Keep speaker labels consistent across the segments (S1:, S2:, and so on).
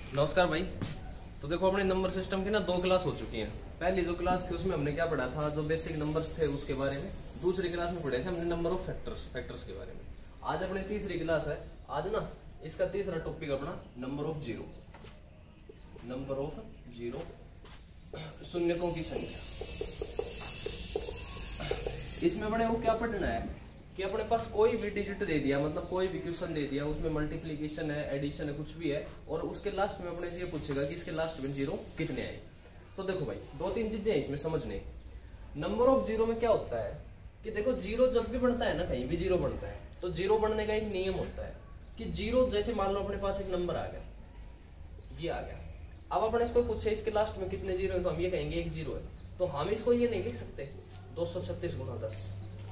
S1: नमस्कार भाई। तो देखो अपने नंबर सिस्टम की ना 2 क्लास हो चुकी हैं। पहली जो क्लास थी उसमें हमने क्या पढ़ा था, जो बेसिक नंबर्स थे उसके बारे में। दूसरी क्लास में पढ़े थे हमने नंबर ऑफ फैक्टर्स के बारे में। आज अपनी तीसरी क्लास है। आज ना इसका तीसरा टॉपिक अपना नंबर ऑफ जीरो, शून्यकों की संख्या। इसमें बड़े को क्या पढ़ना है कि अपने पास कोई भी डिजिट दे दिया, मतलब कोई भी क्वेश्चन दे दिया, उसमें मल्टीप्लीकेशन है, एडिशन है, कुछ भी है, और उसके लास्ट में अपने से ये पूछेगा कि इसके लास्ट में जीरो कितने आए। तो देखो भाई 2-3 चीजें हैं इसमें समझने। नंबर ऑफ जीरो में क्या होता है कि देखो जीरो जब भी बनता है ना, कहीं भी जीरो बनता है तो जीरो बनने का एक नियम होता है कि जीरो, जैसे मान लो अपने पास एक नंबर आ गया, ये आ गया, अब अपने इसको पूछे इसके लास्ट में कितने जीरो है, तो हम ये कहेंगे एक जीरो है। तो हम इसको ये नहीं लिख सकते 236 गुणा 10।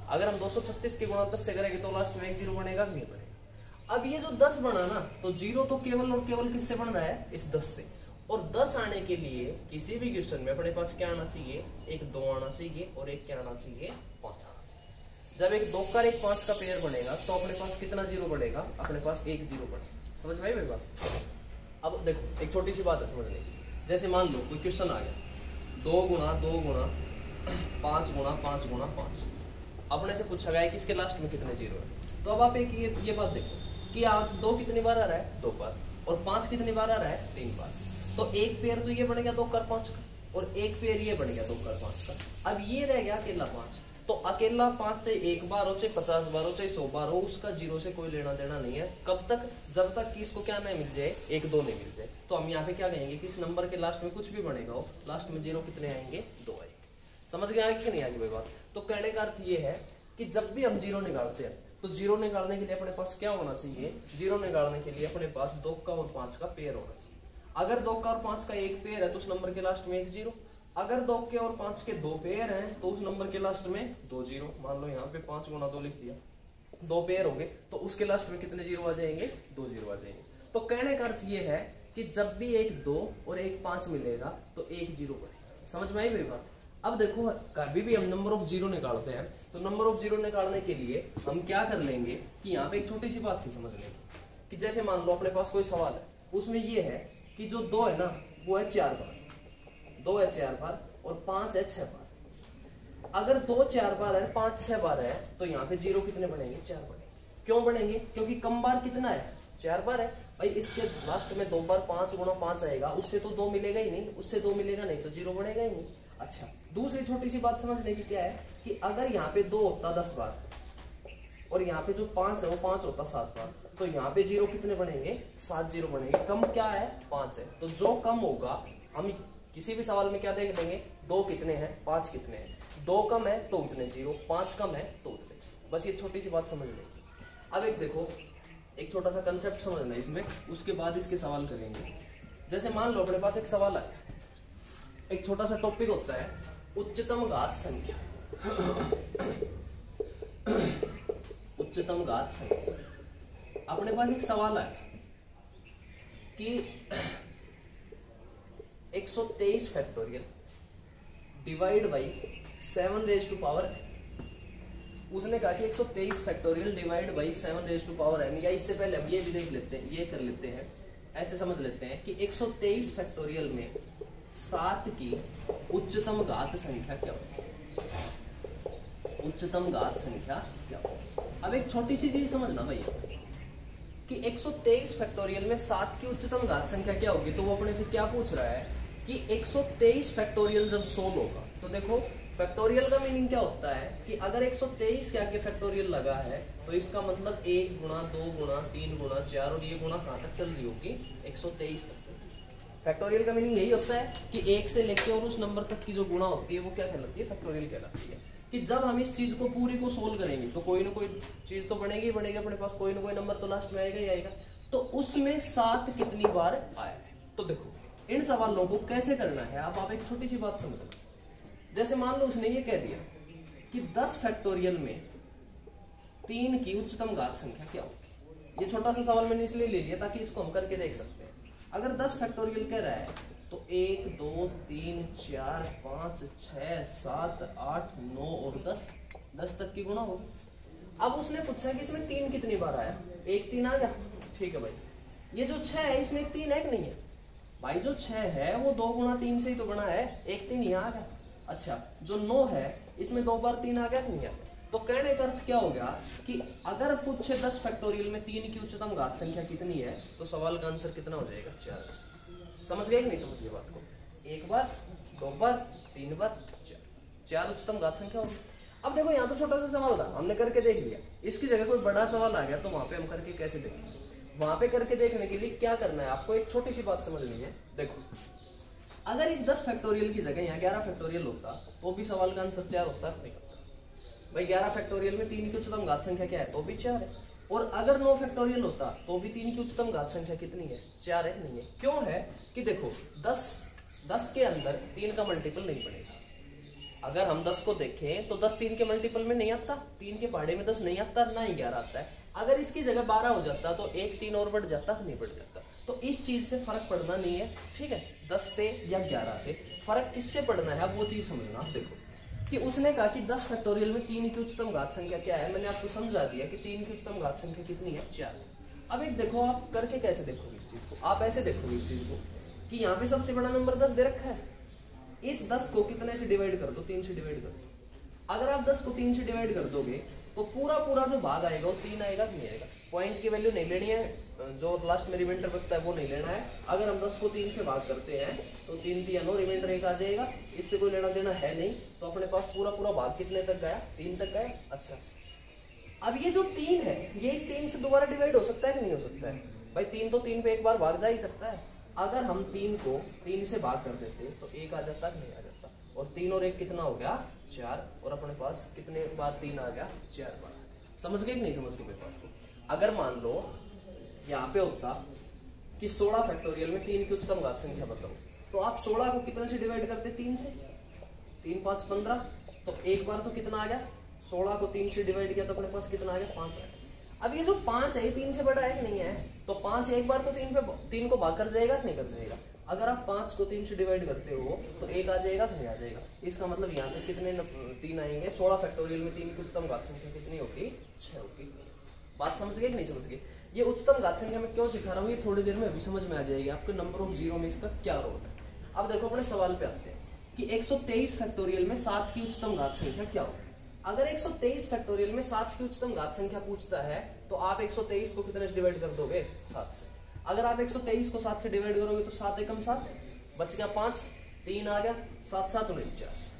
S1: अगर हम 236 के गुणा 10 से करेंगे तो लास्ट में एक जीरो बनेगा कि नहीं बनेगा। अब ये जो 10 बना ना, तो जीरो तो केवल और केवल किससे बन रहा है, इस 10 से। और 10 आने के लिए किसी भी क्वेश्चन में अपने पास क्या आना चाहिए, एक 2 आना चाहिए और एक क्या आना चाहिए, 5 आना चाहिए। जब एक 2 का और एक 5 का पेयर बनेगा तो अपने पास कितना जीरो बढ़ेगा, अपने पास एक जीरो बढ़ेगा। समझ में आई मेरी बात। अब देखो एक छोटी सी बात है समझने की। जैसे मान लो कोई क्वेश्चन आ गया 2 गुणा 2 गुणा 5 गुणा 5 गुणा 5, अपने से पूछा गया है कि इसके लास्ट में कितने जीरो है। तो अब आप एक ये बात देखो कि आज 2 कितनी बार आ रहा है, 2 बार, और 5 कितनी बार आ रहा है, 3 बार। तो एक पेयर तो ये बन गया 2 कर 5 का, और एक पेयर ये बन गया 2 कर 5 का। अब ये रह गया अकेला 5। तो अकेला 5 से एक बार हो, चाहे 50 बार हो, चाहे 100 बार हो, उसका जीरो से कोई लेना देना नहीं है। कब तक, जब तक कि इसको क्या नहीं मिल जाए, 1 2 नहीं मिल जाए। तो हम यहाँ पे क्या कहेंगे कि इस नंबर के लास्ट में कुछ भी बनेगा हो, लास्ट में जीरो कितने आएंगे, 2 आएंगे। समझ गए आगे कि नहीं आगे भाई बात। तो कहने का अर्थ ये है कि जब भी हम जीरो निकालते हैं तो जीरो निकालने के लिए अपने पास क्या होना चाहिए, जीरो निकालने के लिए अपने पास 2 का और 5 का पेयर होना चाहिए। अगर 2 का और 5 का एक पेयर है तो उस नंबर के लास्ट में एक जीरो। अगर 2 के और 5 के 2 पेयर हैं तो उस नंबर के लास्ट में 2 जीरो। मान लो यहाँ पे 5 गुणा 2 लिख दिया, 2 पेयर हो गए, तो उसके लास्ट में कितने जीरो आ जाएंगे, 2 जीरो आ जाएंगे। तो कहने का अर्थ ये है कि जब भी एक 2 और एक 5 मिलेगा तो एक जीरो बढ़ेगा। समझ में आई मेरी बात। अब देखो कभी भी हम नंबर ऑफ जीरो निकालते हैं तो नंबर ऑफ जीरो निकालने के लिए हम क्या कर लेंगे कि यहाँ पे एक छोटी सी बात थी समझ लेंगे कि जैसे मान लो अपने पास कोई सवाल है, उसमें ये है कि जो 2 है ना वो है 4 बार, 2 है 4 बार और 5 है 6 बार। अगर 2 4 बार है, 5 6 बार है, तो यहाँ पे जीरो कितने बनेंगे, 4 बनेंगे। क्यों बनेंगे, क्योंकि कम बार कितना है, 4 बार है भाई। इसके लास्ट में 2 बार 5 गुणा 5 आएगा, उससे तो 2 मिलेगा ही नहीं, उससे 2 मिलेगा नहीं तो जीरो बनेगा ही नहीं। अच्छा दूसरी छोटी सी बात समझने की क्या है कि अगर यहाँ पे 2 होता 10 बार और यहाँ पे जो 5 है वो 5 होता 7 बार, तो यहाँ पे जीरो कितने बनेंगे, 7 जीरो बनेंगे। कम क्या है, 5 है। तो जो कम होगा हम किसी भी सवाल में क्या देख लेंगे, 2 कितने हैं, 5 कितने हैं। 2 कम है तो उतने जीरो, 5 कम है तो उतने जीरो। बस ये छोटी सी बात समझ लेंगे। अब एक देखो एक छोटा सा कंसेप्ट समझना है इसमें, उसके बाद इसके सवाल करेंगे। जैसे मान लो अपने पास एक सवाल है, एक छोटा सा टॉपिक होता है उच्चतम घात संख्या। उच्चतम घात संख्या। अपने पास एक सवाल है कि 123 factorial divide by 7 raise to power. उसने कहा कि 123 factorial divide by 7 raise to power n, या इससे पहले हम ये भी देख लेते हैं, ये कर लेते हैं, ऐसे समझ लेते हैं कि 123 फैक्टोरियल में 7 की उच्चतम घात संख्या क्या होगी, उच्चतम घात संख्या क्या होगी। अब एक छोटी सी चीज समझना भैया कि 123 फैक्टोरियल में 7 की उच्चतम घात संख्या क्या होगी। तो वो अपने से क्या पूछ रहा है कि 123 फैक्टोरियल जब सोल्व होगा, तो देखो फैक्टोरियल का मीनिंग क्या होता है कि अगर 123 क्या के फैक्टोरियल लगा है तो इसका मतलब 1 गुणा 2 गुणा 3 गुणा 4 और ये गुणा कहाँ तक चल रही होगी, 123 तक चल रही होगी। फैक्टोरियल का मीनिंग यही होता है कि 1 से लेके और उस नंबर तक की जो गुणा होती है वो क्या कहलाती है, फैक्टोरियल कहलाती है। कि जब हम इस चीज को पूरी को सोल्व करेंगे तो कोई ना कोई चीज तो बनेगी ही बनेगी, अपने पास कोई ना कोई नंबर तो लास्ट में आएगा ही आएगा। तो उसमें 7 कितनी बार आया है। तो देखो इन सवालों को कैसे करना है, अब आप एक छोटी सी बात समझो। जैसे मान लो उसने ये कह दिया कि 10 फैक्टोरियल में 3 की उच्चतम घात संख्या क्या होगी। ये छोटा सा सवाल मैंने इसलिए ले लिया ताकि इसको हम करके देख सकते हैं। अगर 10 फैक्टोरियल कह रहा है तो 1 2 3 4 5 6 7 8 9 और 10 तक की गुणा होगी। अब उसने पूछा कि इसमें 3 कितनी बार आया, 1 3 आ गया, ठीक है भाई। ये जो 6 है इसमें 1 3 है कि नहीं है, भाई जो 6 है वो 2 गुणा 3 से ही तो बना है, 1 3 यहाँ आ गया। अच्छा जो 9 है इसमें 2 बार 3 आ गया कि नहीं आ गया? तो कहने का अर्थ क्या हो गया कि अगर पूछे 10 फैक्टोरियल में 3 की उच्चतम घात संख्या कितनी है तो सवाल का आंसर कितना हो जाएगा? 4। समझ गए कि नहीं समझ गए बात को? 1 बार 2 बार 3 बार 4 उच्चतम घात संख्या होगी। अब देखो यहाँ तो छोटा सा सवाल था, हमने करके देख लिया। इसकी जगह कोई बड़ा सवाल आ गया तो वहां पे हम करके कैसे देखेंगे? वहां पे करके देखने के लिए क्या करना है आपको, एक छोटी सी बात समझनी है। देखो अगर इस 10 फैक्टोरियल की जगह यहाँ 11 फैक्टोरियल होता तो भी सवाल का आंसर 4 होता नहीं होता? भाई 11 फैक्टोरियल में 3 की उच्चतम घात संख्या क्या है? तो भी 4 है। और अगर 9 फैक्टोरियल होता तो भी 3 की उच्चतम घात संख्या कितनी है? 4 है। नहीं है। क्यों है कि देखो 10 के अंदर 3 का मल्टीपल नहीं पड़ेगा। अगर हम 10 को देखें तो 10 3 के मल्टीपल में नहीं आता, 3 के पहाड़े में 10 नहीं आता, ना ही 11 आता है। अगर इसकी जगह 12 हो जाता तो 1 3 और बढ़ जाता, नहीं बढ़ जाता। तो इस चीज से फर्क पड़ना नहीं है, ठीक है? 10 से या 11 से फर्क किससे पड़ना है वो चीज समझना। देखो कि उसने कहा कि 10 फैक्टोरियल में 3 की उच्चतम घात संख्या क्या है, मैंने आपको समझा दिया कि 3 की उच्चतम घात संख्या कितनी है? 4। अब एक देखो आप करके कैसे देखोगे इस चीज को? आप ऐसे देखोगे इस चीज को कि यहाँ पे सबसे बड़ा नंबर 10 दे रखा है, इस 10 को कितने से डिवाइड कर दो? 3 से डिवाइड कर दो। अगर आप 10 को 3 से डिवाइड कर दोगे तो पूरा जो भाग आएगा वो 3 आएगा कि नहीं आएगा? पॉइंट की वैल्यू नहीं लेनी है, जो लास्ट में रिमाइंडर बचता है वो नहीं लेना है। अगर हम 10 को 3 से भाग करते हैं तो 3 3 9 रिमाइंडर 1 आ जाएगा, इससे कोई लेना देना है नहीं। तो अपने पास पूरा भाग कितने तक गया? 3 तक गया। अच्छा अब ये जो 3 है ये इस 3 से दोबारा डिवाइड हो सकता है कि नहीं हो सकता है? भाई 3 तो 3 पे एक बार भाग जा ही सकता है। अगर हम 3 को 3 से भाग कर देते तो 1 आ जाता कि नहीं आ जाता? और 3 और 1 कितना हो गया? 4। और अपने पास कितने बार 3 आ गया? 4 बार। समझ गए कि नहीं समझ गए मेरे बात को? अगर मान लो यहाँ पे होता कि 16 फैक्टोरियल में 3 की उच्चतम घात संख्या बताओ, तो आप 16 को कितने से डिवाइड करते? 3 से। 3 5 15, तो एक बार तो कितना आ गया? 16 को 3 से डिवाइड किया तो अपने पास कितना आ गया? 5 आ गया। अब ये जो 5 है 3 से बड़ा है कि नहीं है? तो 5 एक बार तो 3 को भाग कर जाएगा कि नहीं कर जाएगा? अगर आप 5 को 3 से डिवाइड करते हो तो 1 आ जाएगा कि नहीं आ जाएगा? इसका मतलब यहाँ पे कितने 3 आएंगे? 16 फैक्टोरियल में 3 की उच्चतम घात संख्या कितनी होगी? 6 होगी। बात समझ गए कि नहीं समझ गए? ये उच्चतम घात संख्या में क्यों सिखा रहा हूँ ये थोड़ी देर में अभी समझ में आ जाएगी आपको नंबर ऑफ जीरो में इसका क्या रोल है। अब देखो अपने सवाल पे आते हैं कि 123 फैक्टोरियल में 7 की उच्चतम घात संख्या क्या होगी? अगर 123 फैक्टोरियल में 7 की उच्चतम घात संख्या पूछता है तो आप 123 को कितने से डिवाइड कर दोगे? 7 से। अगर आप 123 को 7 से डिवाइड करोगे तो 7 एकम 7 बच गया 5, 3 आ गया, 7 7 49,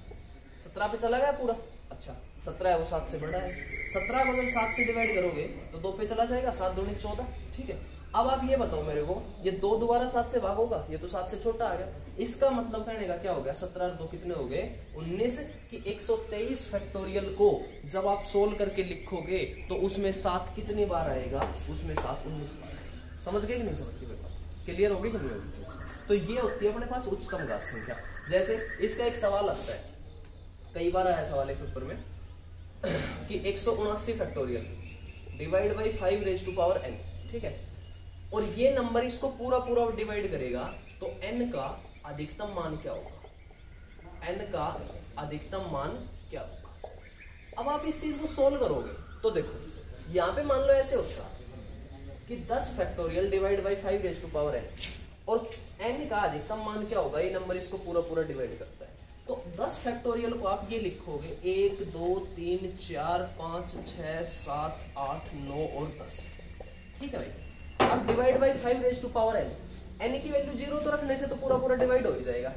S1: 17 पे चला गया पूरा। अच्छा 17 है वो 7 से बड़ा है। 17 को जब 7 से डिवाइड करोगे तो 2 पे चला जाएगा, 7 दूनी 14। ठीक है अब आप ये बताओ मेरे को, ये 2 दोबारा 7 से भाग होगा? ये तो 7 से छोटा आ गया। इसका मतलब कहने का क्या हो गया? 17 और 2 कितने हो गए? 19। कि 123 फैक्टोरियल को जब आप सोल्व करके लिखोगे तो उसमें 7 कितनी बार आएगा? उसमें 7 19 बार। समझ गए कि नहीं समझ गए? क्लियर होगी कि नहीं होगी? तो ये होती है अपने पास उच्चतम घात संख्या। जैसे इसका एक सवाल आता है, कई बार आया सवाल एक पेपर में कि 179 factorial divide by 5 raise to power n, ठीक है? और ये नंबर इसको पूरा डिवाइड करेगा तो n का अधिकतम मान क्या होगा? n का अधिकतम मान क्या होगा? अब आप इस चीज को सोल्व करोगे तो देखो यहाँ पे मान लो ऐसे होता कि 10 factorial divide by 5 raise to power n और n का अधिकतम मान क्या होगा? ये नंबर इसको पूरा डिवाइड करता है। तो 10 फैक्टोरियल को आप ये लिखोगे 1 2 3 4 5 6 7 8 9 और 10, ठीक है भाई? अब divide by 5 raise to power n की वैल्यू 0 तो रखने से तो पूरा डिवाइड हो ही जाएगा।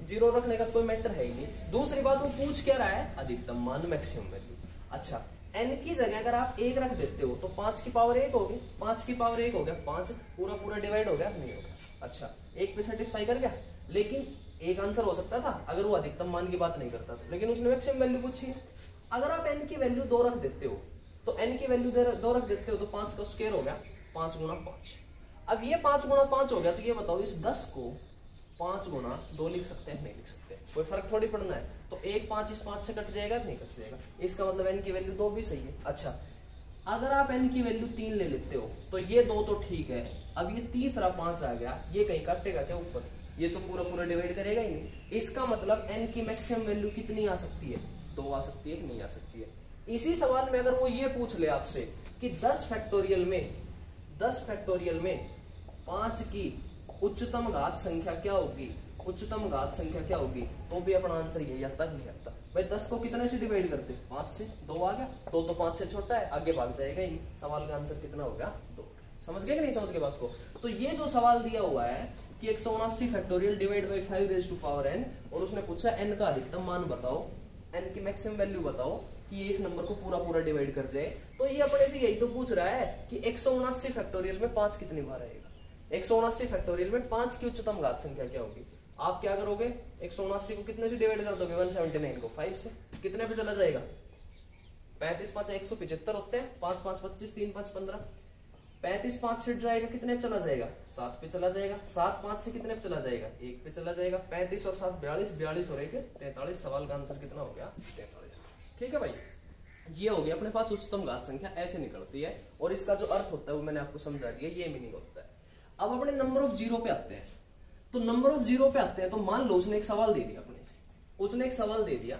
S1: 0 रखने का तो कोई मैटर है ही नहीं। दूसरी बात वो पूछ क्या रहा है? अधिकतम मान, मैक्सिमम वैल्यू। अच्छा n की जगह अगर आप 1 रख देते हो तो 5 की पावर 1 होगी, 5 की पावर 1 हो गया, 5 पूरा डिवाइड हो गया नहीं होगा? अच्छा 1 पे सेटिस्फाई कर गया। लेकिन एक आंसर हो सकता था अगर वो अधिकतम मान की बात नहीं करता था, लेकिन उसने मैक्सिमम वैल्यू पूछी है। अगर आप n की वैल्यू 2 रख देते हो तो n की वैल्यू 2 रख देते हो तो 5 का स्क्वायर हो गया 5 गुणा 5। अब ये 5 गुणा 5 हो गया तो ये बताओ इस 10 को 5 गुणा 2 लिख सकते हैं? नहीं लिख सकते, कोई फर्क थोड़ी पड़ना है। तो 1 5 इस 5 से कट जाएगा नहीं कट जाएगा? इसका मतलब n की वैल्यू 2 भी सही है। अच्छा अगर आप n की वैल्यू 3 ले लेते हो तो ये 2 तो ठीक है, अब ये तीसरा 5 आ गया, ये कहीं काटेगा क्या ऊपर? ये तो पूरा डिवाइड करेगा ही नहीं। इसका मतलब n की मैक्सिमम वैल्यू कितनी आ सकती है? 2 आ सकती है कि नहीं आ सकती है? इसी सवाल में अगर वो ये पूछ ले आपसे कि 10 फैक्टोरियल में 5 की उच्चतम घात संख्या क्या होगी, उच्चतम घात संख्या क्या होगी, तो भी अपना आंसर यही आता नहीं आता। भाई 10 को कितने से डिवाइड करते, 5 से, 2 आ गया, 2 तो 5 से छोटा है, आगे भाग जाएगा ही, सवाल का आंसर कितना होगा 2। समझ गए कि नहीं समझ के बात को। तो ये जो सवाल दिया हुआ है कि 179 factorial divide by 5 raise to power n, और उसने पूछा n का अधिकतम मान बताओ, n की मैक्सिमम वैल्यू बताओ कि ये इस नंबर को पूरा पूरा डिवाइड कर जाए। तो ये अपने से यही तो पूछ रहा है कि 179 फैक्टोरियल में 5 कितनी बार आएगा, 179 फैक्टोरियल में 5 की उच्चतम घात संख्या क्या होगी। आप क्या करोगे, 179 को कितने से डिवाइड कर दोगे, 179 को 5 से, कितने पे चला जाएगा, 35 5 175 होते हैं, 5 5 25, 3 5 15, 35 5 से जाएगा, कितने पे चला जाएगा, 7 पे चला जाएगा, 7 5 से कितने पे चला जाएगा, 1 पे चला जाएगा, 35 और 7 42, 42 और 1 43, सवाल का आंसर कितना हो गया 43। ठीक है भाई, ये हो गया अपने पास उच्चतम घात संख्या ऐसे निकलती है, और इसका जो अर्थ होता है वो मैंने आपको समझा दिया, ये मीनिंग होता है। अब अपने नंबर ऑफ जीरो पे आते हैं। तो नंबर ऑफ जीरो पे आते हैं, तो मान लो उसने एक सवाल दे दिया अपने से, उसने एक सवाल दे दिया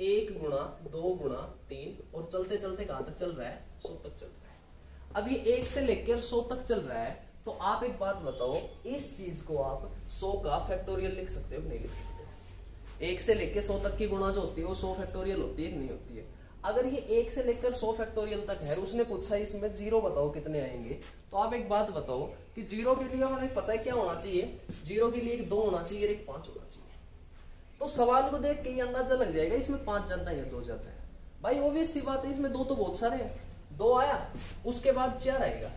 S1: 1 गुणा 2 गुणा 3, और चलते चलते कहां तक चल रहा है, 100 तक चल रहा है। अब ये 1 से लेकर 100 तक चल रहा है, तो आप एक बात बताओ, इस चीज को आप 100 का फैक्टोरियल लिख सकते हो, नहीं लिख सकते। 1 से लेकर 100 तक की गुणा जो होती है वो 100 फैक्टोरियल होती है कि नहीं होती है। अगर ये 1 से लेकर 100 फैक्टोरियल तक है, उसने पूछा इसमें जीरो बताओ कितने आएंगे, तो आप एक बात बताओ कि जीरो के लिए हमें पता है क्या होना चाहिए, जीरो के लिए एक 2 होना चाहिए, एक 5 होना चाहिए। तो सवाल को देख के ये अंदाजा लग जाएगा इसमें 5 जाता है या 2 जाता है। भाई ऑब्वियस सी बात है, इसमें 2 तो बहुत सारे हैं, 2 आया, उसके बाद 4 आएगा,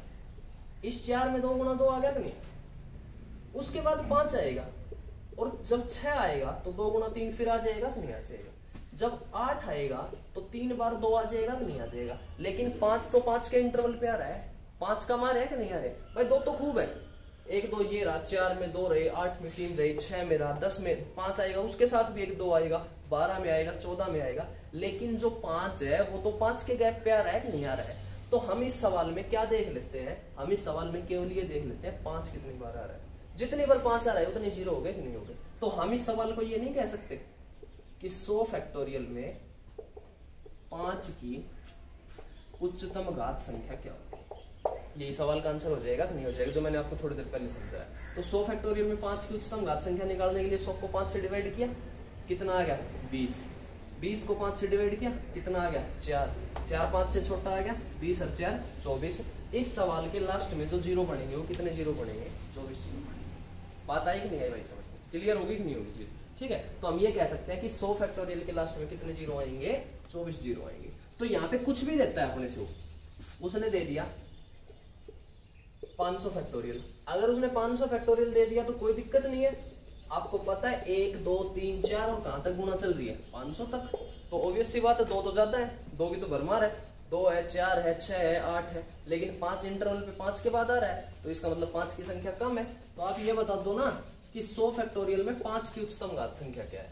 S1: इस 4 में 2 गुणा 2 आ गया कि नहीं, उसके बाद 5 आएगा, और जब 6 आएगा तो 2 गुणा 3 फिर आ जाएगा कि नहीं आ जाएगा, जब 8 आएगा तो 3 बार 2 आ जाएगा कि नहीं आ जाएगा। लेकिन 5 तो 5 के इंटरवल पे आ रहा है, 5 का मान है कि नहीं आ रहा है। भाई 2 तो खूब है, 1 2 ये रहा, 4 में 2 रहे, 8 में 3 रहे, 6 में रहा, 10 में 5 आएगा, उसके साथ भी 1 2 आएगा, 12 में आएगा, 14 में आएगा। लेकिन जो 5 है वो तो 5 के गैप पे आ रहा है कि नहीं आ रहा है। तो हम इस सवाल में क्या देख लेते हैं, हम इस सवाल में केवल ये देख लेते हैं 5 कितनी बार आ रहा है, जितनी बार 5 आ रहा है उतने जीरो हो गए कि नहीं हो गए। तो हम इस सवाल को ये नहीं कह सकते कि 100 फैक्टोरियल में 5 की उच्चतम घात संख्या क्या होगी, यही सवाल का आंसर हो जाएगा कि नहीं हो जाएगा, जो मैंने आपको थोड़ी देर पहले समझाया। तो 100 फैक्टोरियल में 5 की उच्चतम घात संख्या निकालने के लिए 100 को 5 से डिवाइड किया, कितना आ गया 20, 20 को 5 से डिवाइड किया, कितना आ गया 4, 4 5 से छोटा आ गया, 20 और 4 24। इस सवाल के लास्ट में जो जीरो बनेंगे वो कितने जीरो बनेंगे, 24 जीरो बनेंगे। बात आई कि नहीं आई भाई, समझ क्लियर होगी कि नहीं होगी चीज। ठीक है, तो हम ये कह सकते हैं कि 100 फैक्टोरियल के लास्ट में कितने जीरो आएंगे, 24 जीरो आएंगे। तो यहाँ पे कुछ भी देता है अपने से, उसने दे दिया 500 फैक्टोरियल। अगर उसने 500 फैक्टोरियल दे दिया तो कोई दिक्कत नहीं है, आपको पता है 1 2 3 4 और कहां तक गुणा चल रही है 500 तक। तो ऑब्वियस सी बात है 2 तो ज्यादा है, 2 की तो भरमार है, 2 है 4 है 6 है 8 है, लेकिन 5 इंटरवल पे 5 के बाद आ रहा है, तो इसका मतलब 5 की संख्या कम है। तो आप ये बता दो ना कि 100 फैक्टोरियल में 5 की उच्चतम घात संख्या क्या है,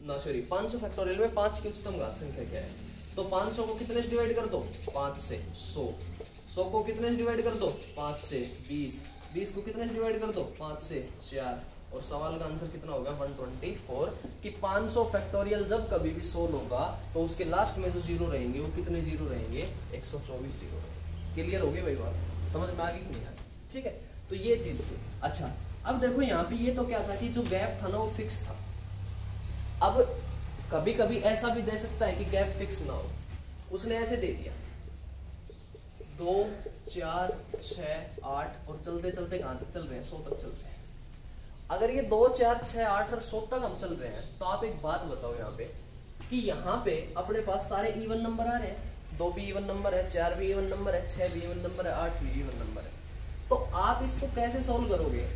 S1: ना सॉरी 500 फैक्टोरियल में 5 की उच्चतम घात संख्या क्या है। तो 500 को कितने से डिवाइड कर दो, 5 से 100, 100 को कितने से डिवाइड कर दो, 5 से 20, 20 को कितने से डिवाइड कर दो, 5 से 4, और सवाल का आंसर कितना होगा 124। कि 500 फैक्टोरियल जब कभी भी 100 होगा तो उसके लास्ट में जो जीरो रहेंगे वो कितने जीरो रहेंगे, 124 जीरो रहेंगे। क्लियर हो गई भाई बात, समझ में आ गई कि नहीं आ गई। ठीक है, तो ये चीज थी। अच्छा अब देखो यहाँ पे ये तो क्या था कि जो गैप था ना वो फिक्स था। अब कभी कभी ऐसा भी दे सकता है कि गैप फिक्स ना हो, उसने ऐसे दे दिया 2 4 6 8 और चलते चलते कहां तक चल रहे हैं, 100 तक चल रहे हैं। अगर ये 2 4 6 8 और 100 तक हम चल रहे हैं तो आप एक बात बताओ यहाँ पे कि यहाँ पे अपने पास सारे इवन नंबर आ रहे हैं, 2 भी इवन नंबर है, 4 भी इवन नंबर है, 6 भी इवन नंबर है, 8 भी इवन नंबर है। तो आप इसको कैसे सोल्व करोगे,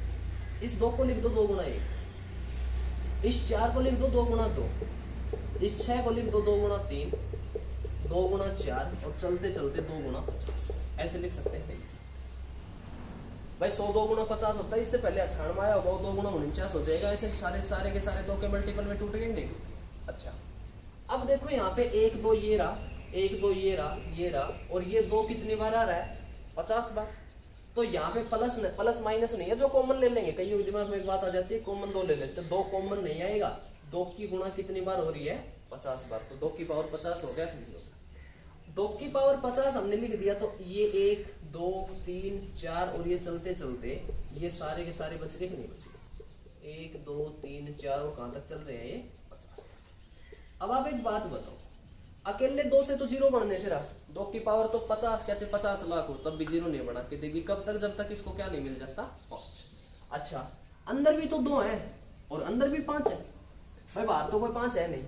S1: इस 2 को लिख दो 2 गुणा 1, इस 4 को लिख दो 2 गुणा 2, इस 6 को लिख दो 2 गुणा 3, 2 गुणा 4 और चलते चलते 2 गुणा 50, ऐसे लिख सकते हैं भाई। 100 2 गुणा 50 होता है, इससे पहले 98 आया होगा, 2 गुणा 49 हो जाएगा। ऐसे सारे के सारे 2 के मल्टीपल में टूट गए नहीं। अच्छा अब देखो यहाँ पे 1 2 ये रहा, 1 2 ये रहा और ये 2 कितनी बार आ रहा है, 50 बार। तो यहाँ पे प्लस माइनस नहीं है, जो कॉमन ले लेंगे। कई दिमाग में एक बात आ जाती है कॉमन 2 ले लेते, 2 कॉमन नहीं आएगा। 2 की गुणा कितनी बार हो रही है, 50 बार, तो 2 की पावर 50 हो गया। 2 की पावर 50 हमने लिख दिया, तो ये 1 2 3 4 और ये चलते चलते ये सारे के सारे बच गए कि नहीं बचे? 1 2 3 4 और कहां तक चल रहे हैं? ये 50। अब आप एक बात बताओ, अकेले 2 से तो जीरो बनने से रहा, 2 की पावर तो 50 क्या 50 लाख हो तब भी जीरो नहीं बना के देगी। कब तक? जब तक इसको क्या नहीं मिल जाता? 5। अच्छा, अंदर भी तो 2 है और अंदर भी 5 है भाई, बाहर तो कोई 5 है नहीं,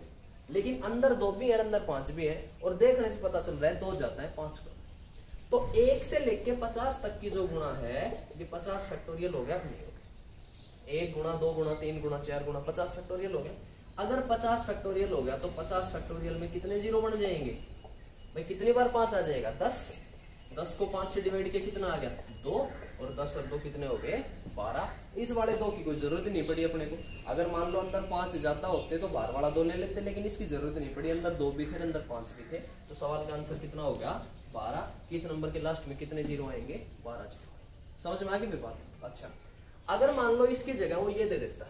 S1: लेकिन अंदर 2 भी है अंदर 5 भी है, और देखने से पता चल रहा है 2 जाता है 5 का। तो 1 से लेके 50 तक की जो गुणा है ये 50 फैक्टोरियल हो गया, नहीं हो गया? 1 गुणा 2 गुणा 3 गुणा 4 गुणा 50 फैक्टोरियल हो गया। अगर 50 फैक्टोरियल हो गया तो 50 फैक्टोरियल में कितने जीरो बन जाएंगे भाई? कितनी बार 5 आ जाएगा? 10। 10 को 5 से डिवाइड किया कितना आ गया? 2, और 10 और 2 कितने हो गए? 12। इस वाले 2 की कोई जरूरत नहीं पड़ी अपने को। अगर मान लो अंदर 5 जाता होते तो बाहर वाला 2 ले लेते, लेकिन इसकी जरूरत नहीं पड़ी। अंदर 2 भी थे अंदर 5 भी थे, तो सवाल का आंसर कितना हो गया? 12। किस नंबर के लास्ट में कितने जीरो आएंगे? 12 जीरो। समझ में आ गई बात? अच्छा, अगर मान लो इसकी जगह वो ये दे देता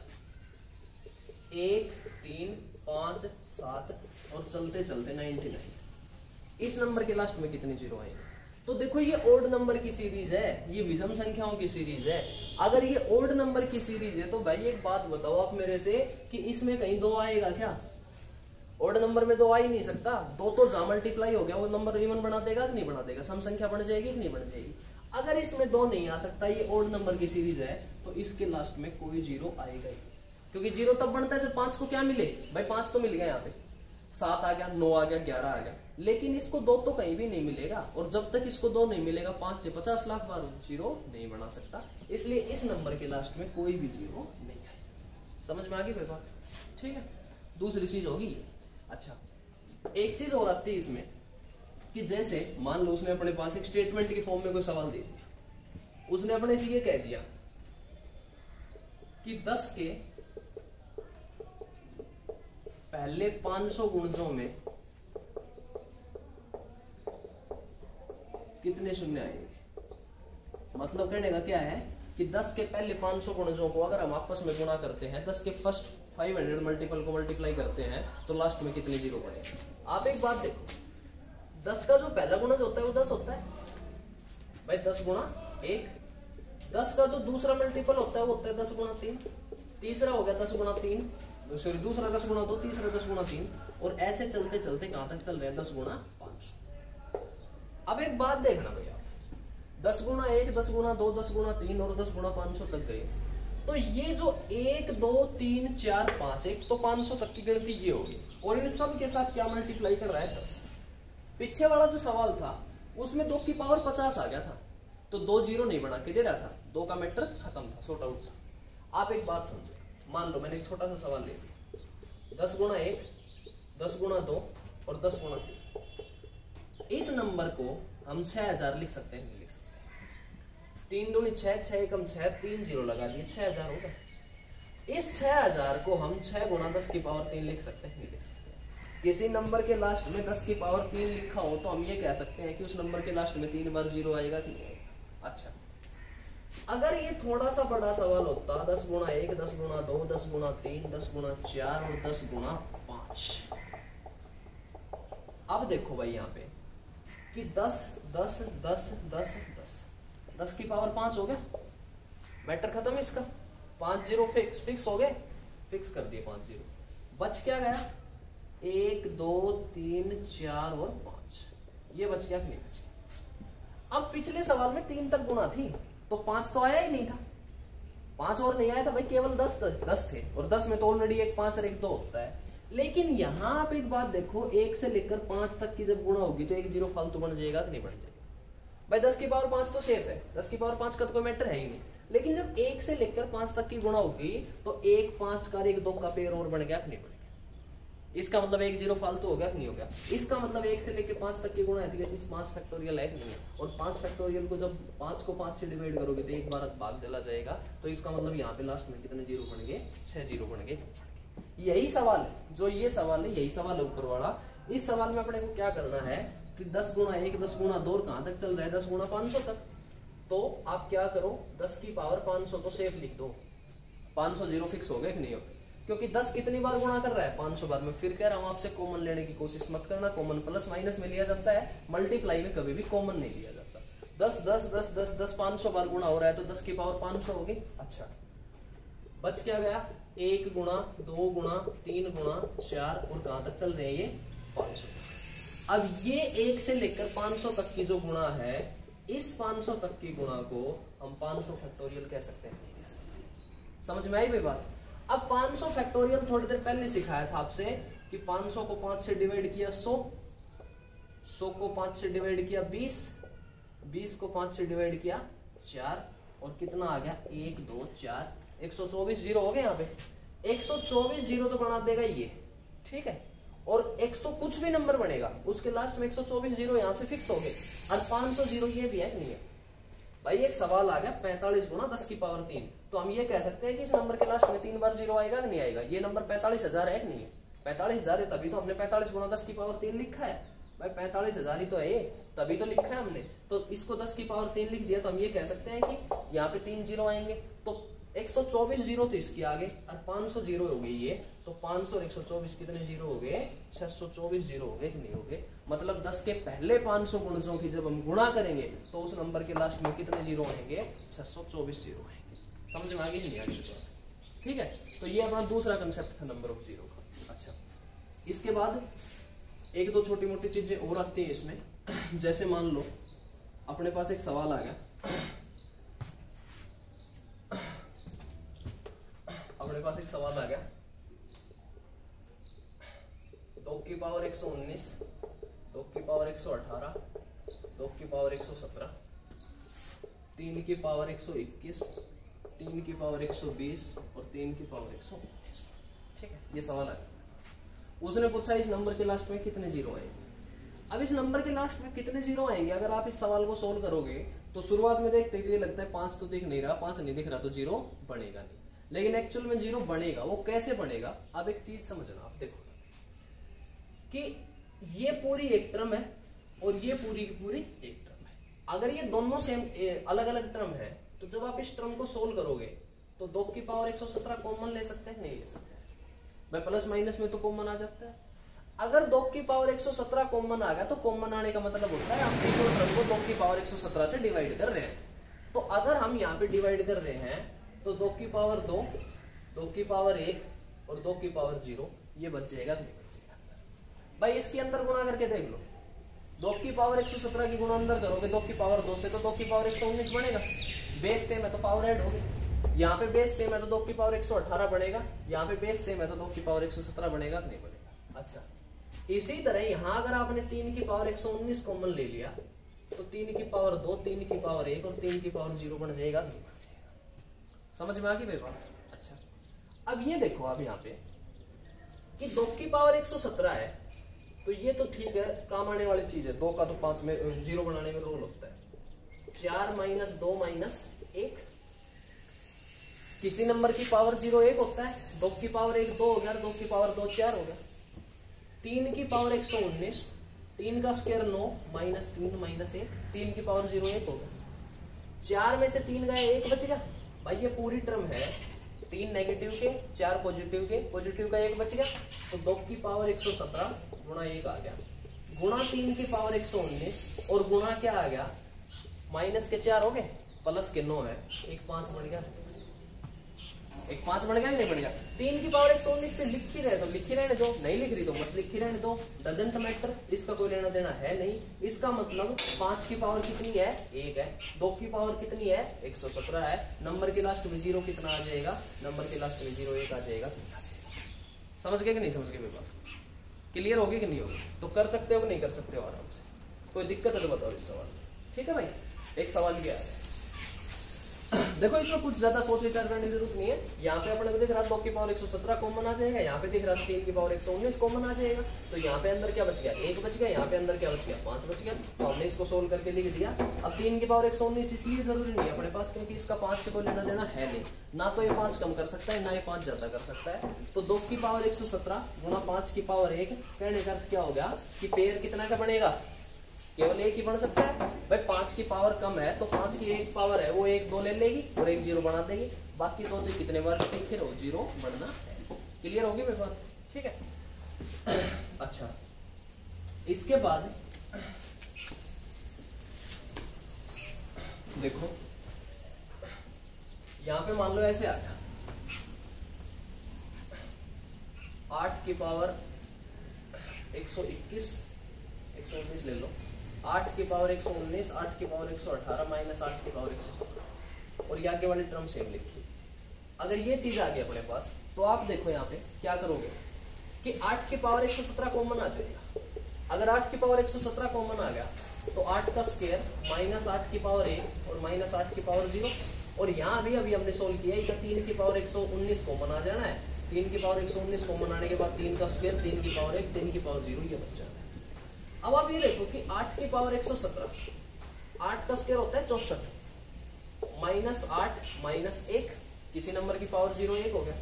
S1: 1 3 5 7 और चलते चलते 99, इस नंबर के लास्ट में कितने जीरो आएंगे? तो देखो ये ओड नंबर की सीरीज है, ये विषम संख्याओं की सीरीज है। अगर ये ओड नंबर की सीरीज है तो भाई एक बात बताओ आप मेरे से कि इसमें कहीं 2 आएगा क्या? ओड नंबर में 2 आ ही नहीं सकता। 2 तो जहां मल्टीप्लाई हो गया वो नंबर इवन बना देगा कि नहीं बना देगा? सम संख्या बन जाएगी कि नहीं बन जाएगी? अगर इसमें 2 नहीं आ सकता, ये ओड नंबर की सीरीज है, तो इसके लास्ट में कोई जीरो आएगा ही, क्योंकि जीरो तब बनता है जब 5 को क्या मिले भाई? 5 तो मिल गया, यहाँ पे 7 आ गया, 9 आ गया, 11 आ गया, लेकिन इसको 2 तो कहीं भी नहीं मिलेगा, और जब तक इसको 2 नहीं मिलेगा 5 से 50 लाख बार जीरो नहीं बना सकता। इसलिए इस नंबर के लास्ट में कोई भी जीरो नहीं आएगा। समझ में आ गई भाई बात? ठीक है, दूसरी चीज होगी। अच्छा, एक चीज और आती है इसमें कि जैसे मान लो उसने अपने पास एक स्टेटमेंट के फॉर्म में कोई सवाल दे दिया, उसने अपने से ये कह दिया कि 10 के पहले 500 गुणजों में कितने शून्य आएंगे? मतलब कहने का क्या है कि 10 के पहले 500 गुणजों को अगर हम आपस में गुणा करते हैं, 10 के फर्स्ट 500 मल्टीपल को मल्टीप्लाई करते हैं, तो लास्ट में कितने जीरो बनेंगे? आप एक बात देखो, 10 का जो पहला गुणज होता है वो 10 होता है भाई, 10 गुणा 1। 10 का जो दूसरा मल्टीपल होता है वो होता है 10 गुणा 3। तीसरा हो गया 10 गुणा 3, सॉरी दूसरा 10 गुणा 2, तीसरा 10 गुणा 3, और ऐसे चलते चलते कहां तक चल रहे हैं? 10 गुणा 500। अब एक बात देखना भैया, 10 गुणा 1, 10 गुणा 2, 10 गुणा 3 और 10 गुणा 500 तक गए, तो ये जो 1 2 3 4 5 1 तो 500 तक की गिनती ये होगी, और इन सब के साथ क्या मल्टीप्लाई कर रहा है? 10। पीछे वाला जो सवाल था उसमें 2 की पावर 50 आ गया था, तो 2 जीरो नहीं बना के दे रहा था, 2 का मैटर खत्म था, सॉर्ट आउट था। आप एक बात समझो, मान लो मैंने एक छोटा सा सवाल ले लिया, 10 गुणा 1, 10 गुणा 2 और 10 गुणा 3। इस नंबर को हम 6000 लिख सकते हैं, नहीं लिख सकते? 3 दूनी 6, 6 एकम 6, 3 जीरो लगा दिए, 6000 होगा। इस 6000 को हम 6 गुणा 10 की पावर 3 लिख सकते हैं, नहीं लिख सकते? किसी नंबर के लास्ट में 10 की पावर 3 लिखा हो तो हम ये कह सकते हैं कि उस नंबर के लास्ट में 3 बार जीरो आएगा कि नहीं आएगा? अच्छा, अगर ये थोड़ा सा बड़ा सवाल होता, 10 गुणा 1, 10 गुणा 2, 10 गुणा 3, 10 गुणा 4 और 10 गुणा 5। अब देखो भाई यहाँ पे कि 10 10 10 10 10 10 की पावर 5 हो गया, मैटर खत्म इसका। 5 जीरो फिक्स हो गए, फिक्स कर दिए 5 जीरो। बच क्या गया? 1 2 3 4 और 5, ये बच गया कि नहीं बच गया? अब पिछले सवाल में 3 तक गुणा थी तो 5 तो आया ही नहीं था, 5 और नहीं आया था भाई, केवल 10 थे, और 10 में तो ऑलरेडी एक 5 और एक 2 होता है। लेकिन यहां आप एक बात देखो, 1 से लेकर 5 तक की जब गुणा होगी तो 1 जीरो फालतू बन जाएगा कि नहीं बन जाएगा भाई? 10 की पावर 5 तो सेफ है, 10 की पावर 5 का तो कोई मैटर है ही नहीं। लेकिन जब 1 से लेकर 5 तक की गुणा होगी तो 1 5 का 1 2 का पेयर और बन गया कि नहीं बन गया? इसका मतलब 1 जीरो फालतू हो गया कि नहीं हो गया? इसका मतलब 1 से लेकर 5 तक की गुणा है, ये चीज 5 फैक्टोरियल है कि नहीं है? और 5 फैक्टोरियल को जब 5 को 5 से डिवाइड करोगे तो एक बार भाग चला जाएगा, तो इसका मतलब यहाँ पे लास्ट में कितने जीरो बन गए? 6 जीरो बन गए। यही सवाल है, जो ये सवाल है यही सवाल है ऊपर वाला। इस सवाल में अपने को क्या करना है कि 10 गुणा 1, 10 गुणा 2 कहां तक चल रहा है? 10 गुणा 500 तक। तो आप क्या करो, 10 की पावर 500 तो सेफ लिख दो, 500 जीरो फिक्स हो गए कि नहीं हो? क्योंकि 10 कितनी बार गुणा कर रहा है, 500 बार। मैं फिर कह रहा हूं आपसे कॉमन लेने की कोशिश मत करना, कॉमन प्लस माइनस में लिया जाता है, मल्टीप्लाई में कभी भी कॉमन नहीं लिया जाता। 10 10 10 10 10 500 बार गुणा हो रहा है तो 10 की पावर 500 होगी। अच्छा, बच क्या गया, 1 गुणा 2 गुणा 3 गुणा 4 और कहां तक चल रहे हैं ये 500। अब ये 1 से लेकर 500 तक की जो गुणा है, इस 500 तक की गुणा को हम 500 फैक्टोरियल कह सकते हैं, नहीं कह सकते। समझ में आई भाई बात। अब 500 फैक्टोरियल थोड़ी देर पहले सिखाया था आपसे कि 500 को 5 से डिवाइड किया 100, 100 को 5 से डिवाइड किया 20, 20 को 5 से डिवाइड किया 4 और कितना आ गया 1 2 4, 124 जीरो हो गए। यहाँ पे 124 जीरो तो बना देगा ये, ठीक है। और 100 कुछ भी नंबर बनेगा उसके लास्ट में 124 जीरो यहाँ से फिक्स हो गए, और 500 जीरो ये भी है नहीं है भाई। एक सवाल आ गया 45 गुणा 10 की पावर 3, तो हम ये कह सकते हैं कि इस नंबर के लास्ट में 3 बार जीरो आएगा कि नहीं आएगा। ये नंबर 45,000 है कि नहीं है, 45,000 है, तभी तो हमने 45 गुणा 10 की पावर 3 लिखा है भाई। 45,000 ही तो है ये, तभी तो लिखा है हमने। तो इसको 10 की पावर 3 लिख दिया, तो हम ये कह सकते हैं कि यहाँ पे 3 जीरो आएंगे, तो 124 जीरो तो इसके आगे और 500 जीरो हो गई ये, तो 500 और 124 कितने जीरो हो गए, 624 जीरो हो गए कि नहीं हो गए। मतलब 10 के पहले 500 गुणजों की जब हम गुणा करेंगे तो उस नंबर के लास्ट में कितने जीरो आएंगे, 624 जीरो आएंगे। समझ में आ गई नहीं आ गई बात, ठीक है। तो ये अपना दूसरा कंसेप्ट था नंबर ऑफ जीरो का। अच्छा, इसके बाद एक दो छोटी मोटी चीजें और आती है इसमें। जैसे मान लो अपने पास एक सवाल आ गया, अपने पास एक सवाल आ गया 2 की पावर 119, 2 की पावर 118, 2 की पावर 117, 3 की पावर 121, 3 की पावर 120 और 3 की पावर 119, ठीक है। ये सवाल है, उसने पूछा इस नंबर के लास्ट में कितने जीरो आएंगे। अब इस नंबर के लास्ट में कितने जीरो आएंगे, अगर आप इस सवाल को सोल्व करोगे तो शुरुआत में देखते ही लगता है 5 तो दिख नहीं रहा, 5 नहीं दिख रहा तो जीरो बनेगा नहीं, लेकिन एक्चुअल में जीरो बनेगा। वो कैसे बनेगा, अब एक चीज समझना, आप देखो कि ये पूरी एक टर्म है और ये पूरी की पूरी एक टर्म है। अगर ये दोनों सेम अलग अलग टर्म है तो जब आप इस टर्म को सोल्व करोगे तो 2 की पावर 117 कॉमन ले सकते हैं, नहीं ले सकते भाई। प्लस माइनस में तो कॉमन आ जाता है। अगर 2 की पावर 117 कॉमन आ गया तो कॉमन आने का मतलब होता है हम तीनों टर्म को 2 की पावर 117 से डिवाइड कर रहे हैं। तो अगर हम यहाँ पे डिवाइड कर रहे हैं तो 2 की पावर 2, 2 की पावर 1 और 2 की पावर 0 ये बच जाएगा, नहीं बचेगा भाई। इसके अंदर गुणा करके देख लो, 2 की पावर 117 की गुणा अंदर करोगे 2 की पावर 2 से तो 2 की पावर 119 बनेगा। बेस सेम है तो पावर ऐड होगी। यहाँ पे बेस सेम है तो 2 की पावर 118 बनेगा, यहाँ पे बेस सेम है तो 2 की पावर 117 बनेगा, नहीं बनेगा। अच्छा, इसी तरह यहाँ अगर आपने 3 की पावर 119 कॉमन ले लिया तो 3 की पावर 2, 3 की पावर 1 और 3 की पावर 0 बन जाएगा, नहीं बन जाएगा। समझ में आ गई बात। अच्छा, अब ये देखो आप यहाँ पे कि 2 की पावर 117 है तो ये तो ठीक है, काम आने वाली चीज है। 2 का तो 5 में 0 बनाने में रोल होता है। 4 माइनस 2 माइनस 1, किसी नंबर की पावर 0 1 होता है। 2 की पावर 1 2 हो गया, 2 की पावर 2 4 हो गया। 3 की पावर 119, 3 का स्क्वायर 9 माइनस 3 माइनस 1, 3 की पावर 0 1 हो गया। 4 में से 3 गया 1 बच गया भाई। ये पूरी टर्म है 3 नेगेटिव के 4 पॉजिटिव के, पॉजिटिव का 1 बच गया। तो 2 की पावर 117 गुणा 1 आ गया, गुणा 3 की पावर 119 और गुणा क्या आ गया, माइनस के 4 हो गए, प्लस के 9 है, एक 5 बन गया, एक 5 बन गया नहीं बन गया। 3 की पावर 119 से लिख ही रहे तो लिख ही रहने दो, नहीं लिख रही तो मत लिख ही रहने दो, डजंट मैटर, इसका कोई लेना देना है नहीं। इसका मतलब 5 की पावर कितनी है, 1 है। 2 की पावर कितनी है, 117 है। नंबर के लास्ट में 0 कितना आ जाएगा, नंबर के लास्ट में 0 1 आ जाएगा। समझ गए कि नहीं समझ गए बात, क्लियर होगी कि नहीं होगी। तो कर सकते हो कि नहीं कर सकते हो आराम से, कोई दिक्कत है तो बताओ इस सवाल। ठीक है भाई, एक सवाल भी आया। देखो इसमें कुछ ज्यादा सोच विचार करने की जरूरत नहीं है। यहाँ पे अपने को दिख रहा है 2 की पावर 117 कॉमन आ जाएगा, यहाँ पे दिख रहा है 3 की पावर 119 कॉमन आ जाएगा। तो यहाँ पे अंदर क्या बच गया, 1 बच गया, यहाँ पे अंदर क्या बच गया, 5 बच गया। तो हमने इसको सोल्व करके लिख दिया। अब 3 की पावर 119 इसलिए जरूरी नहीं है अपने पास क्योंकि इसका 5 से कोई लेना देना है नहीं, ना तो ये 5 कम कर सकता है ना ये 5 ज्यादा कर सकता है। तो 2 की पावर 117 गुणा 5 की पावर 1, कहने का अर्थ क्या हो गया कि पेयर कितना का बनेगा, केवल 1 ही बन सकता है भाई। 5 की पावर कम है तो 5 की 1 पावर है वो 1 2 ले लेगी और 1 0 बना देगी। बाकी 2 से कितने बार फिर 0 बनना है। क्लियर होगी मेरी बात? ठीक है। अच्छा, इसके बाद देखो यहां पे मान लो ऐसे आ गया 8 की पावर 121 119 ले लो, 8 की पावर 119, 8 की पावर 118 माइनस 8 की पावर 117, और ये आगे वाली टर्म सेम लिखी। अगर ये चीज आ गई अपने पास तो आप देखो यहाँ पे क्या करोगे कि 8 की पावर 117 कॉमन आ जाएगा। अगर 8 की पावर 117 कॉमन आ गया तो 8 का स्क्वायर माइनस 8 की पावर 1 और माइनस 8 की पावर 0, और यहाँ भी अभी हमने सोल्व किया है 3 की पावर 119 कॉमन आ जाना है। 3 की पावर 119 कॉमन आने के बाद 3 का स्क्वायर, 3 की पावर 1, 3 की पावर 0, ये बच जाता है। अब आप ये देखो कि 8 की पावर 117, 8 का स्क्वायर होता है 64 माइनस 8 माइनस 1, किसी नंबर की पावर 0 1 हो गया।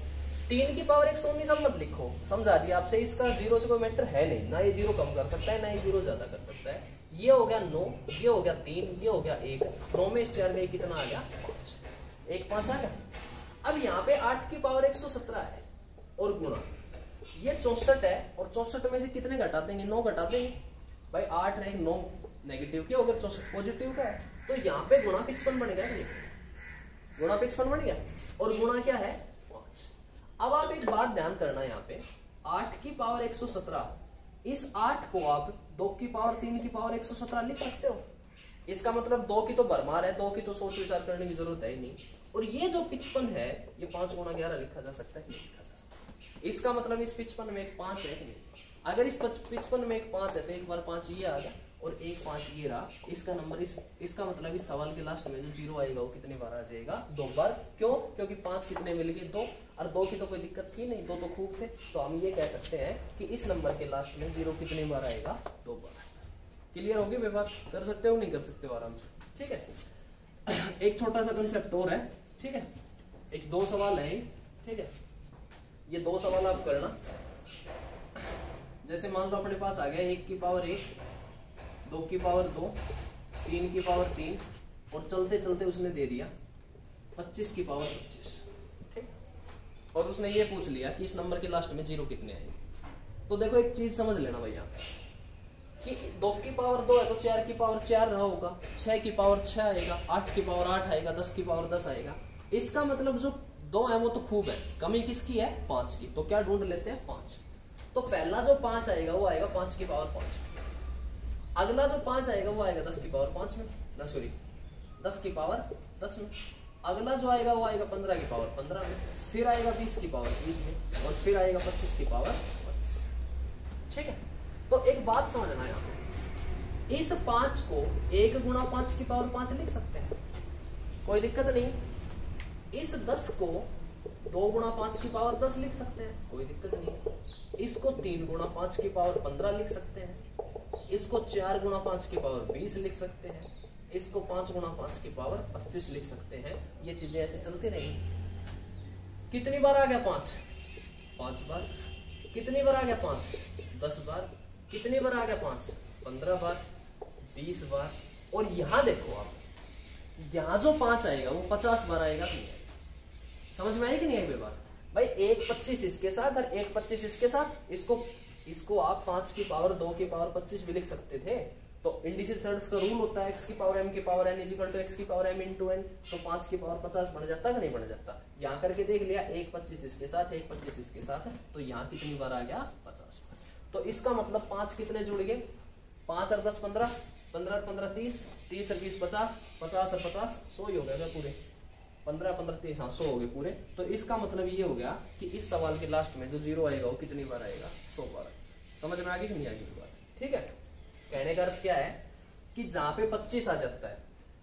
S1: 3 की पावर 119 अब मत लिखो, समझा दिया आपसे, इसका 0 से कोई मैटर है नहीं, ना ये 0 कम कर सकता है ना ये 0 ज्यादा कर सकता है। ये हो गया 9, ये हो गया 3, ये हो गया 1, 9 में 4 गए कितना आ गया 5, 1 5 आ गया। अब यहाँ पे 8 की पावर 117 है और गुणा ये 64 है, और 64 में से कितने घटा देंगे 9 घटा देंगे भाई, 8 रहे 9 नेगेटिव के, अगर 64 पॉजिटिव का है तो यहाँ पे गुणा 55 बन गया, गुणा 55 बन गया, और गुणा क्या है 5। अब आप एक बात ध्यान करना, यहाँ पे 8 की पावर 117, इस 8 को आप 2 की पावर 3 की पावर 117 लिख सकते हो। इसका मतलब 2 की तो भरमार है, 2 की तो सोच विचार करने की जरूरत है ही नहीं। और ये जो 55 है ये 5 गुणा 11 लिखा जा सकता है, लिखा जा सकता है। इसका मतलब इस 55 में एक 5 है कि नहीं? अगर इस 55 में एक 5 है तो एक बार 5 ये आ गया और एक 5 ये रहा। इसका नंबर इसका मतलब इस सवाल के लास्ट में जो 0 आएगा वो कितनी बार आ जाएगा 2 बार। क्यों? क्योंकि 5 कितने मिल गए 2, और 2 की तो कोई दिक्कत थी नहीं, 2 तो खूब थे। तो हम ये कह सकते हैं कि इस नंबर के लास्ट में 0 कितनी बार आएगा 2 बार। क्लियर होगी मेरी बात? कर सकते हो नहीं कर सकते हो आराम से, ठीक है। एक छोटा सा कंसेप्ट और है, ठीक है, एक 2 सवाल है, ठीक है, ये 2 सवाल आप करना। जैसे मान लो अपने पास आ गया 1 की पावर 1, 2 की पावर 2, 3 की पावर 3, और चलते चलते उसने दे दिया 25 की पावर 25, ठीक, और उसने ये पूछ लिया कि इस नंबर के लास्ट में 0 कितने आएंगे। तो देखो एक चीज समझ लेना भैया कि 2 की पावर 2 है तो 4 की पावर 4 रहा होगा, 6 की पावर 6 आएगा, 8 की पावर 8 आएगा, 10 की पावर 10 आएगा। इसका मतलब जो 2 है वो तो खूब है, कमी किसकी है 5 की। तो क्या ढूंढ लेते हैं 5। तो पहला जो 5 आएगा वो आएगा 5 की पावर 5 में, अगला जो 5 आएगा वो आएगा 10 की पावर 5 में, ना सॉरी 10 की पावर 10 में, अगला जो आएगा वो आएगा 15 की पावर 15 में, फिर आएगा 20 की पावर 20 में, और फिर आएगा 25 की पावर 25 में, ठीक है। तो एक बात समझना यहाँ पे, इस 5 को 1 गुणा 5 की पावर 5 लिख सकते हैं, कोई दिक्कत नहीं। इस 10 को 2 गुणा 5 की पावर 10 लिख सकते हैं, कोई दिक्कत नहीं। इसको 3 गुणा 5 की पावर 15 लिख सकते हैं, इसको 4 गुणा 5 की पावर 20 लिख सकते हैं, इसको 5 गुणा 5 की पावर 25 लिख सकते हैं। ये चीजें ऐसे चलती रहेंगी। कितनी बार आ गया 5? 5 बार। कितनी बार आ गया 5? 10 बार। कितनी बार आ गया 5? 15 बार, 20 बार। और यहां देखो आप, यहां जो 5 आएगा वो 50 बार आएगा कि नहीं आएगा? समझ में आई कि नहीं आई बात? भाई 1 25 इसके साथ और 1 25 इसके साथ, इसको आप 5 की पावर 2 की पावर 25 भी लिख सकते थे। तो इंडिसेंस का रूल होता है x की पावर m की power n equal to x की पावर m इंटू n, तो 5 की पावर 50 बन जाता है कि नहीं बन जाता? यहाँ करके देख लिया 1 25 इसके साथ, 1 25 इसके साथ, तो यहाँ कितनी बार आ गया 50 बार। तो इसका मतलब 5 कितने जुड़ गए? 5 और 10 15, 15 और 15 30, 30 और 20 50, 50 और 50 100 ही हो गया पूरे, 15 15 30, हाँ 100 हो गए पूरे। तो इसका मतलब ये हो गया कि इस सवाल के लास्ट में जो 0 आएगा वो कितनी बार आएगा? 100 बार। समझ में आ गई कि नहीं आ गई बात? ठीक है। कहने का अर्थ क्या है कि जहां पे 25 आ जाता है,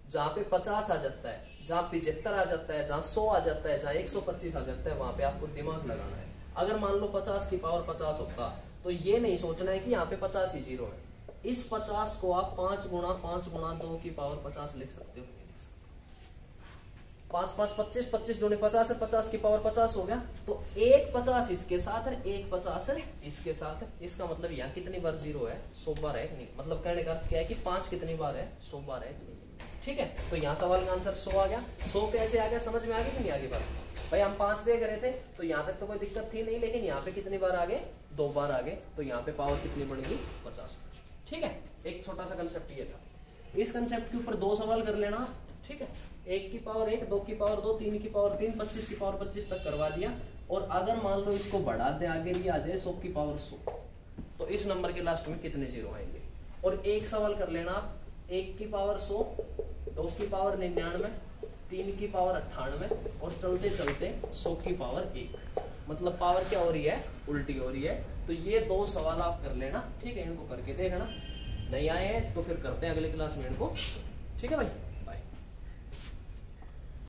S1: जहां पे 50 आ जाता है, जहां 75 आ जाता है, जहां 100 आ जाता है, जहां 125 आ जाता है, वहां पे आपको दिमाग लगाना है। अगर मान लो 50 की पावर 50 होता तो ये नहीं सोचना है कि यहाँ पे 50 ही 0 है। इस 50 को आप 5 गुणा 2 की पावर 50 लिख सकते हो। 5 5 25, 25 दूनी 50 है, 50 की पावर 50 हो गया। तो 1 50 इसके साथ है, 1 50 इसके साथ है। इसका मतलब यहाँ कितनी बार 0 है? 100 बार है कि नहीं? मतलब कहने का अर्थ क्या है कि 5 कितनी बार है? 100 बार है कि नहीं? ठीक है। तो यहाँ सवाल का आंसर 100 आ गया। 100 कैसे आ गया? समझ में आ गई कि नहीं आ गई बात? भाई हम 5 देख रहे थे तो यहाँ तक तो कोई दिक्कत थी नहीं, लेकिन यहाँ पे कितनी बार आगे, 2 बार आगे, तो यहाँ पे पावर कितनी बढ़ेगी, 50। ठीक है, एक छोटा सा कंसेप्ट ये था। इस कंसेप्ट के ऊपर 2 सवाल कर लेना। ठीक है, 1 की पावर 1, 2 की पावर 2, 3 की पावर 3, 25 की पावर 25 तक करवा दिया। और अगर मान लो इसको बढ़ा दे, आगे भी आ जाए 100 की पावर 100, तो इस नंबर के लास्ट में कितने जीरो आएंगे। और एक सवाल कर लेना आप, 1 की पावर 100, 2 की पावर 99, 3 की पावर 98 और चलते चलते 100 की पावर 1। मतलब पावर क्या हो रही है, उल्टी हो रही है। तो ये 2 सवाल आप कर लेना। ठीक है, इनको करके देखना, नहीं आए हैं तो फिर करते हैं अगले क्लास में इनको। ठीक है भाई।